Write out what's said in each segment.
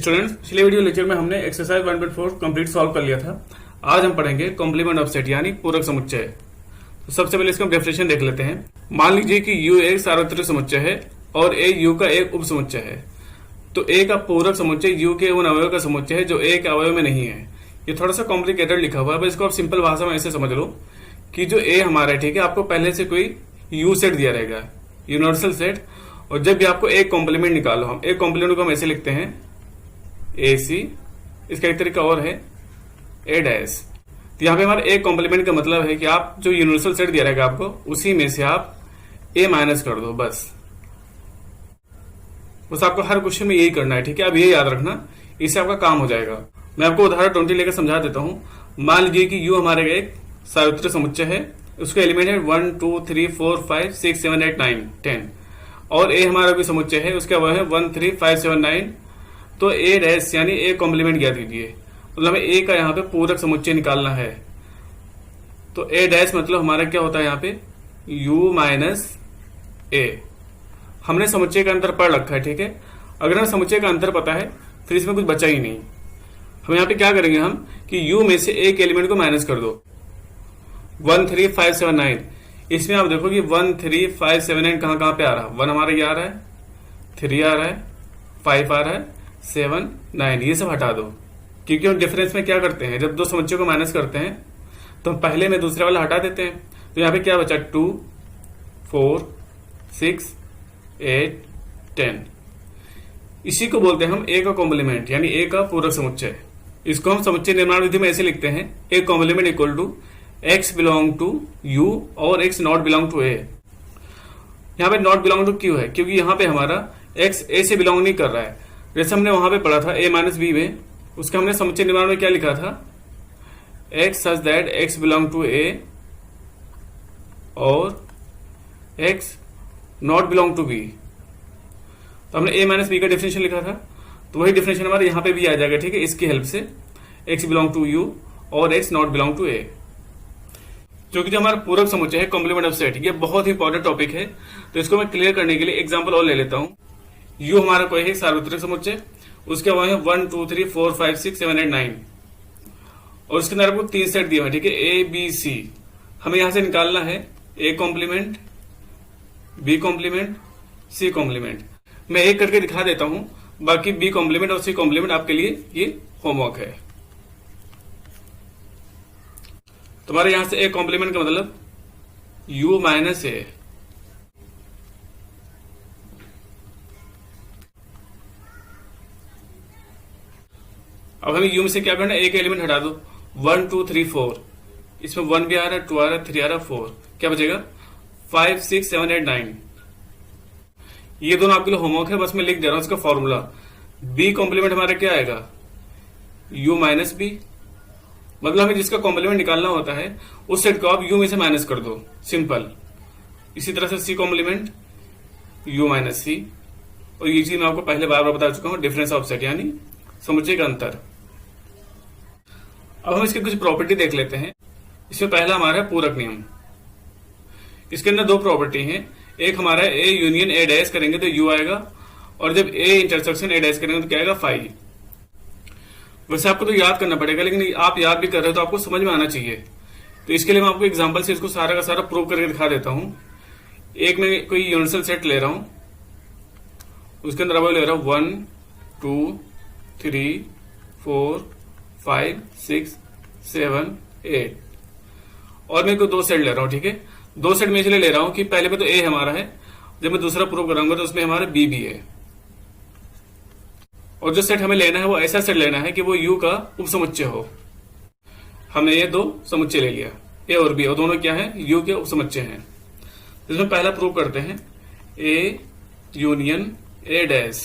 Students, पिछले video lecture में हमने एक्सरसाइज 1.4 कंप्लीट सॉल्व कर लिया था। आज हम पढ़ेंगे कॉम्प्लीमेंट ऑफ सेट यानी पूरक समुच्चय। तो सबसे पहले इसका डेफिनेशन देख लेते हैं। मान लीजिए कि U एक सार्वत्रिक समुच्चय है और A U का एक उप समुच्चय है। तो A का पूरक समुच्चय U के उन अवयव का समुच्चय है जो A के अवयव में नहीं है। ये थोड़ा सा कॉम्प्लिकेटेड लिखा हुआ है, बस इसको आप सिंपल भाषा में ऐसे समझ लो कि जो A हमारा है, ठीक है, आपको पहले से कोई U सेट दिया रहेगा, यूनिवर्सल सेट, और जब भी आपको एक कॉम्प्लीमेंट निकालो, हम एक कॉम्प्लीमेंट को हम ऐसे लिखते हैं AC। इसका एक तरीका और है A डैश। तो यहाँ पे हमारा एक कॉम्प्लीमेंट का मतलब है कि आप जो यूनिवर्सल सेट दिया रहेगा आपको, उसी में से आप A माइनस कर दो। बस आपको हर क्वेश्चन में यही करना है, ठीक है। अब ये याद रखना, इससे आपका काम हो जाएगा। मैं आपको उदाहरण 20 लेकर समझा देता हूँ। मान लीजिए कि U हमारे एक सार्वत्रिक समुच्चय है, उसके एलिमेंट है 1 2 3 4 5 6 7 8 9 10, और A हमारा भी समुच्चय है, उसका वह है 1 3 5 7 9। तो A डैश यानी A कॉम्प्लीमेंट ज्ञात कीजिए, मतलब हमें A का यहाँ पे पूरक समुच्चय निकालना है। तो A डैश मतलब हमारा क्या होता है यहाँ पे U माइनस A। हमने समुच्चय का अंतर पढ़ रखा है, ठीक है। अगर हमें समुच्चय का अंतर पता है फिर इसमें कुछ बचा ही नहीं। हम यहाँ पे क्या करेंगे हम कि U में से एक एलिमेंट को माइनस कर दो। 1 3 5 7 9, इसमें आप देखो कि 1 3 5 7 9 कहाँ कहाँ पे आ रहा है। 1 हमारा ये आ रहा है, 3 आ रहा है, 5 आ रहा है, 7 9, ये सब हटा दो। क्योंकि हम डिफरेंस में क्या करते हैं, जब दो समुच्चयों को माइनस करते हैं तो हम पहले में दूसरे वाला हटा देते हैं। तो यहाँ पे क्या बचा 2 4 6 8 10। इसी को बोलते हैं हम A का कॉम्प्लीमेंट यानी A का पूरक समुच्चय। इसको हम समुच्चय निर्माण विधि में ऐसे लिखते हैं, A complement equal to X belong to U और X not belong to A। यहाँ पे नॉट बिलोंग टू क्यों है, क्योंकि यहाँ पे हमारा X A से बिलोंग नहीं कर रहा है। जैसे हमने वहां पे पढ़ा था A माइनस B में, उसका हमने समुच्चय निर्माण में क्या लिखा था, X such that X belong to A और X not belong to B। तो हमने A माइनस B का डिफिनेशन लिखा था, तो वही डिफिनेशन हमारे यहाँ पे भी आ जाएगा, ठीक है। इसकी हेल्प से X बिलोंग टू U और X not belong to A। क्योंकि जो हमारा पूरक समुच्चय है कॉम्प्लीमेंट ऑफ सेट, ये बहुत ही इंपॉर्टेंट टॉपिक है। तो इसको मैं क्लियर करने के लिए एग्जांपल और ले लेता हूँ। U हमारा कोई है सार्वत्रिक समुच्चय, उसके वह है 1 2 3 4 5 6 7 8 9, और उसके अंदर आपको 3 सेट दिए हुए, ठीक है, A B C। हमें यहां से निकालना है A complement, B complement, C complement. मैं एक करके दिखा देता हूं, बाकी B कॉम्प्लीमेंट और C कॉम्प्लीमेंट आपके लिए ये होमवर्क है। तुम्हारे यहां से A कॉम्प्लीमेंट का मतलब U माइनस A। अब हमें U में से क्या करना है, एक एलिमेंट हटा दो। 1 2 3 4, इसमें 1 भी आ रहा है, 2 आ रहा है, 3 आ रहा है, 4, क्या बचेगा 5 6 7 8 9। ये दोनों आपके लिए होमवर्क है, बस मैं लिख दे रहा हूं इसका फॉर्मूला। B कॉम्प्लीमेंट हमारा क्या आएगा, U माइनस B। मतलब हमें जिसका कॉम्प्लीमेंट निकालना होता है उस सेट को आप U में से माइनस कर दो, सिंपल। इसी तरह से C complement U minus C, और ये चीज मैं आपको पहले बार बार बता चुका हूं, डिफरेंस ऑफ सेट यानी समुच्चय का अंतर। अब हम इसकी कुछ प्रॉपर्टी देख लेते हैं। इसमें पहला हमारा है पूरक नियम। इसके अंदर दो प्रॉपर्टी हैं। एक हमारा A यूनियन A डैश करेंगे तो U आएगा, और जब A इंटरसेक्शन A डैश करेंगे तो क्या आएगा 5। वैसे आपको तो याद करना पड़ेगा, लेकिन आप याद भी कर रहे हो तो आपको समझ में आना चाहिए। तो इसके लिए मैं आपको एग्जांपल से इसको सारा का सारा प्रूव करके दिखा देता हूं। एक मैं कोई यूनिवर्सल सेट ले रहा हूं, उसके अंदर अब ले रहा हूं 1 2 3 4 5 6 7 8, और मैं कोई दो सेट ले रहा हूं, ठीक है। दो सेट में इसलिए ले रहा हूं कि पहले में तो A हमारा है, जब मैं दूसरा प्रूव कराऊंगा तो उसमें हमारा B भी है। और जो सेट हमें लेना है वो ऐसा सेट लेना है कि वो U का उपसमुच्चय हो। हमने ये दो समुच्चय ले लिया, A और B, और दोनों क्या है, U के उपसमुच्चय हैं। इसमें पहला प्रूव करते हैं A यूनियन A डैश।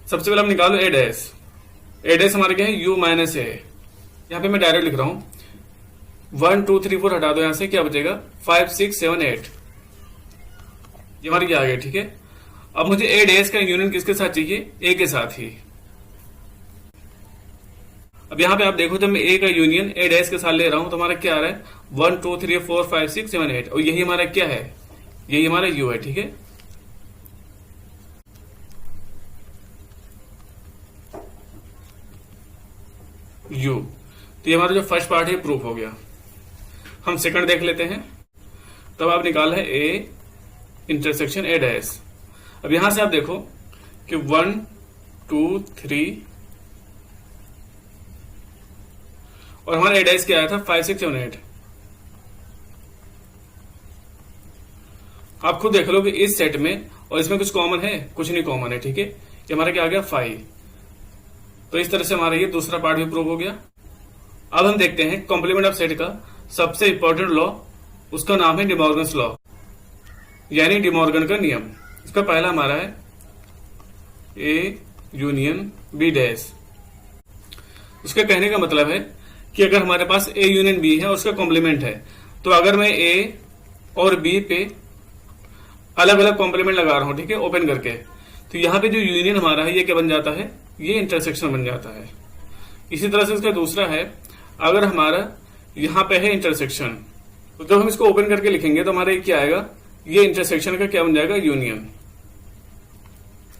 सबसे पहले हम निकालो A डैश। A डैश हमारे क्या है, U माइनस A। यहां पे मैं डायरेक्ट लिख रहा हूं, 1 2 3 4 हटा दो, यहां से क्या बचेगा 5 6 7 8। ये हमारे क्या आ गया, ठीक है। अब मुझे A डैश का यूनियन किसके साथ चाहिए, A के साथ ही। अब यहां पे आप देखो, जब मैं A का यूनियन A डैश के साथ ले रहा हूं तो हमारा क्या आ रहा है 1 2 3 4 5 6 7 8, और यही हमारा क्या है, यही हमारा U है, ठीक है। यू। तो ये हमारा जो फर्स्ट पार्ट है प्रूफ हो गया। हम सेकंड देख लेते हैं। तब आप निकाल है ए इंटरसेक्शन ए डैश। अब यहां से आप देखो कि 1 2 3 और हमारा ए डैश क्या आया था 5 6 7 8। आप खुद देख लो कि इस सेट में और इसमें कुछ कॉमन है, कुछ नहीं कॉमन है, ठीक है। ये हमारा क्या आ गया 5। तो इस तरह से हमारा ये दूसरा पार्ट भी प्रूव हो गया। अब हम देखते हैं कॉम्प्लीमेंट ऑफ सेट का सबसे इंपॉर्टेंट लॉ, उसका नाम है डिमॉर्गन्स लॉ, यानी डिमॉर्गन का नियम। इसका पहला हमारा है ए यूनियन बी डैश। उसके कहने का मतलब है कि अगर हमारे पास ए यूनियन बी है और उसका कॉम्प्लीमेंट है, तो अगर मैं ए और बी पे अलग अलग कॉम्प्लीमेंट लगा रहा हूं, ठीक है, ओपन करके, तो यहां पे जो यूनियन हमारा है ये क्या बन जाता है, ये इंटरसेक्शन बन जाता है। इसी तरह से इसका दूसरा है, अगर हमारा यहां पे है इंटरसेक्शन, तो जब हम इसको ओपन करके लिखेंगे तो हमारा ये क्या आएगा, ये इंटरसेक्शन का क्या बन जाएगा, यूनियन।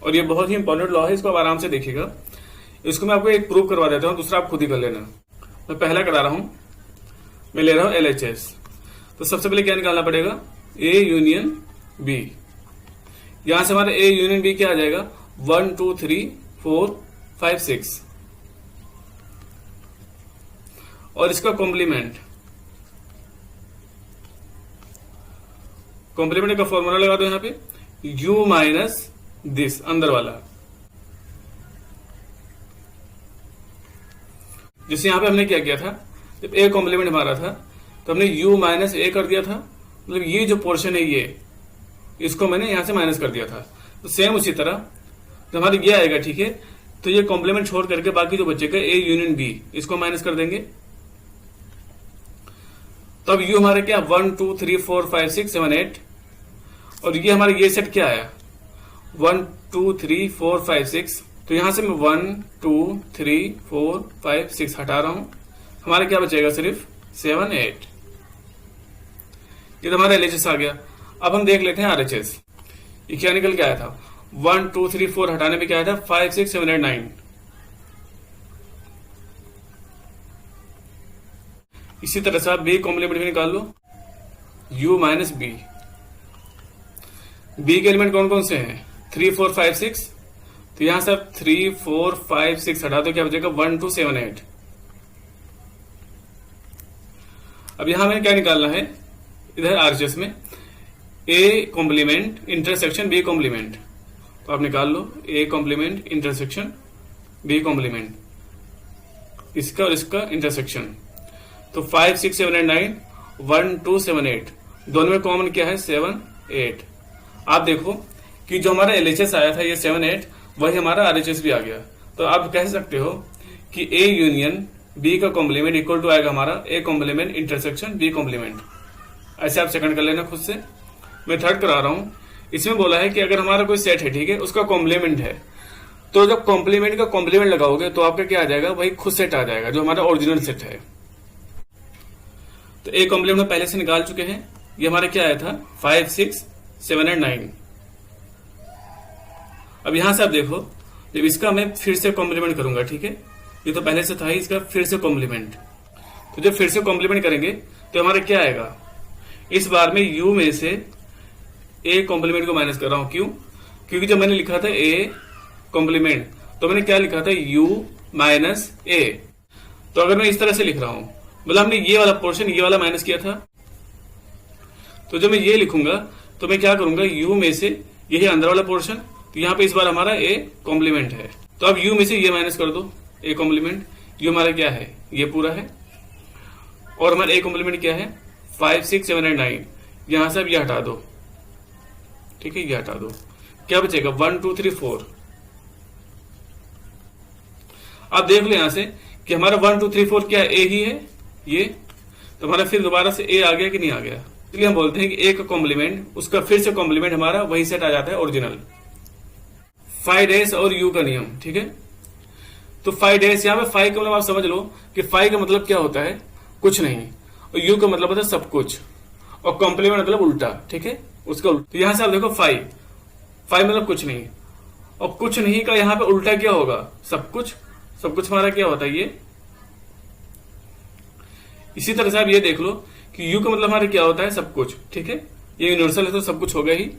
और ये बहुत ही इंपॉर्टेंट लॉ है, इसको आप आराम से देखिएगा। इसको मैं आपको एक प्रूव करवा देता हूं, दूसरा आप खुद ही कर लेना। मैं पहला करा रहा हूं, मैं ले रहा हूं LHS। तो सबसे पहले क्या निकालना पड़ेगा, ए यूनियन बी। यहां से हमारा ए यूनियन बी क्या आ जाएगा, 1 2 3 4 5 6। और इसका कॉम्प्लीमेंट का फॉर्मूला लगा दो यहां पे, u माइनस दिस अंदर वाला। जैसे यहां पे हमने क्या किया था, जब ए कॉम्प्लीमेंट हमारा था तो हमने u माइनस ए कर दिया था, मतलब ये जो पोर्शन है ये, इसको मैंने यहां से माइनस कर दिया था। तो सेम उसी तरह जब हमारा ये आएगा, ठीक है, तो ये कॉम्प्लीमेंट छोड़ करके बाकी जो बचेगा ए यूनियन बी, इसको माइनस कर देंगे। तो अब यू हमारे क्या 1 2 3 4 5 6 7 8, और ये हमारा ये सेट क्या आया 1 2 3 4 5 6। तो यहां से मैं 1 2 3 4 5 6 हटा रहा हूं, हमारा क्या बचेगा सिर्फ 7 8। ये तो हमारा LHS आ गया। अब हम देख लेते हैं RHS, ये क्या निकल के आया था, 1 2 3 4 हटाने में क्या आया था 5 6 7 8 9। इसी तरह से आप बी कॉम्प्लीमेंट भी निकाल लो, u माइनस बी। बी के एलिमेंट कौन कौन से हैं, 3 4 5 6। तो यहां से आप 3 4 5 6 हटा दो, क्या बचेगा 1 2 7 8। अब यहां हमें क्या निकालना है, इधर RHS में A complement intersection B complement. तो आप निकाल लो A complement intersection B complement, इसका और इसका इंटरसेक्शन। तो 5 6 7 8 9 1 2 7 8, दोनों में कॉमन क्या है 7 8। आप देखो कि जो हमारा LHS आया था ये 7 8, वही हमारा RHS भी आ गया। तो आप कह सकते हो कि ए यूनियन बी का कॉम्प्लीमेंट इक्वल टू आएगा हमारा A complement intersection B complement. ऐसे आप सेकंड कर लेना खुद से। मैं थर्ड करा रहा हूं, इसमें बोला है कि अगर हमारा कोई सेट है, ठीक है, उसका कॉम्प्लीमेंट है, तो जब कॉम्प्लीमेंट का कॉम्प्लीमेंट लगाओगे तो आपका क्या आ जाएगा, वही खुद सेट आ जाएगा जो हमारा ओरिजिनल सेट है। तो ए कॉम्प्लीमेंट हम पहले से निकाल चुके हैं, ये हमारा क्या आया था 5 6 7 8 9। अब यहां से आप देखो, जब इसका मैं फिर से कॉम्प्लीमेंट करूंगा, ठीक है, ये तो पहले से था ही, इसका फिर से कॉम्प्लीमेंट। तो जब फिर से कॉम्प्लीमेंट करेंगे तो हमारा क्या आएगा, इस बार में u में से ए कॉम्प्लीमेंट को माइनस कर रहा हूं। क्यों, क्योंकि जब मैंने लिखा था ए कॉम्प्लीमेंट तो मैंने क्या लिखा था u माइनस ए। तो अगर मैं इस तरह से लिख रहा हूं, मतलब हमने ये वाला पोर्शन ये वाला माइनस किया था, तो जब मैं ये लिखूंगा तो मैं क्या करूंगा, u में से यही अंदर वाला पोर्शन, तो यहाँ पे इस बार हमारा ए कॉम्प्लीमेंट है, तो अब u में से ये माइनस कर दो ए कॉम्प्लीमेंट। u हमारा क्या है, ये पूरा है, और हमारा ए कॉम्प्लीमेंट क्या है 5 6 7 8 9। यहां से अब ये हटा दो, ठीक है, ये हटा दो, क्या बचेगा 1 2 3 4। आप देख लो यहां से कि हमारा 1 2 3 4 क्या ए ही है ये, तो हमारा फिर दोबारा से ए आ गया कि नहीं आ गया। इसलिए हम बोलते हैं कि ए का कॉम्प्लीमेंट, उसका फिर से कॉम्प्लीमेंट हमारा वही सेट आ जाता है ओरिजिनल। 5 डेज और यू का नियम, ठीक है। तो 5 डेज, यहां पे 5 का मतलब आप समझ लो कि 5 का मतलब क्या होता है, कुछ नहीं, और यू का मतलब होता है सब कुछ, और कॉम्प्लीमेंट मतलब उल्टा, ठीक है, उसका उल्टा। तो यहां से आप देखो 5 मतलब कुछ नहीं, और कुछ नहीं का यहां पे उल्टा क्या होगा, सब कुछ। सब कुछ हमारा क्या होता है, ये इसी तरह से आप ये देख लो कि यू का मतलब हमारे क्या होता है, सब कुछ। ठीक है, ये यूनिवर्सल है तो सब कुछ हो गया ही।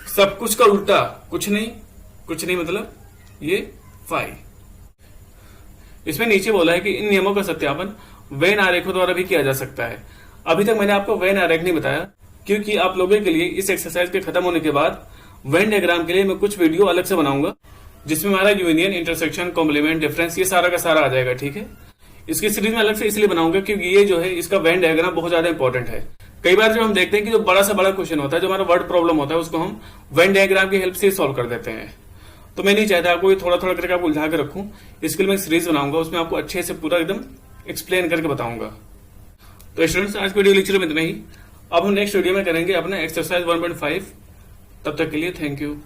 सब कुछ का उल्टा कुछ नहीं, कुछ नहीं मतलब ये फाई। इसमें नीचे बोला है कि इन नियमों का सत्यापन वेन आरेखों द्वारा भी किया जा सकता है। अभी तक मैंने आपको वेन आरेख नहीं बताया, क्योंकि आप लोगों के लिए इस एक्सरसाइज के खत्म होने के बाद वेन डायग्राम के लिए मैं कुछ वीडियो अलग से बनाऊंगा, जिसमें हमारा यूनियन, इंटरसेक्शन, कॉम्प्लीमेंट, डिफरेंस ये सारा का सारा आ जाएगा। ठीक है, इसकी सीरीज में अलग से इसलिए बनाऊंगा क्योंकि ये जो है इसका वेन डायग्राम बहुत ज्यादा इंपॉर्टेंट है। कई बार जो हम देखते हैं कि जो बड़ा से बड़ा क्वेश्चन होता है, जो हमारा वर्ड प्रॉब्लम होता है, उसको हम वेन डायग्राम की हेल्प से सॉल्व कर देते हैं। तो मैं नहीं चाहता आपको ये थोड़ा थोड़ा करके आपको उलझा के रखूं। इसके लिए मैं सीरीज बनाऊंगा, उसमें आपको अच्छे से पूरा एकदम एक्सप्लेन करके बताऊंगा। तो स्टूडेंट्स, आज की वीडियो लेक्चर में इतना ही। अब हम नेक्स्ट वीडियो में करेंगे अपना एक्सरसाइज 1.5। तब तक के लिए थैंक यू।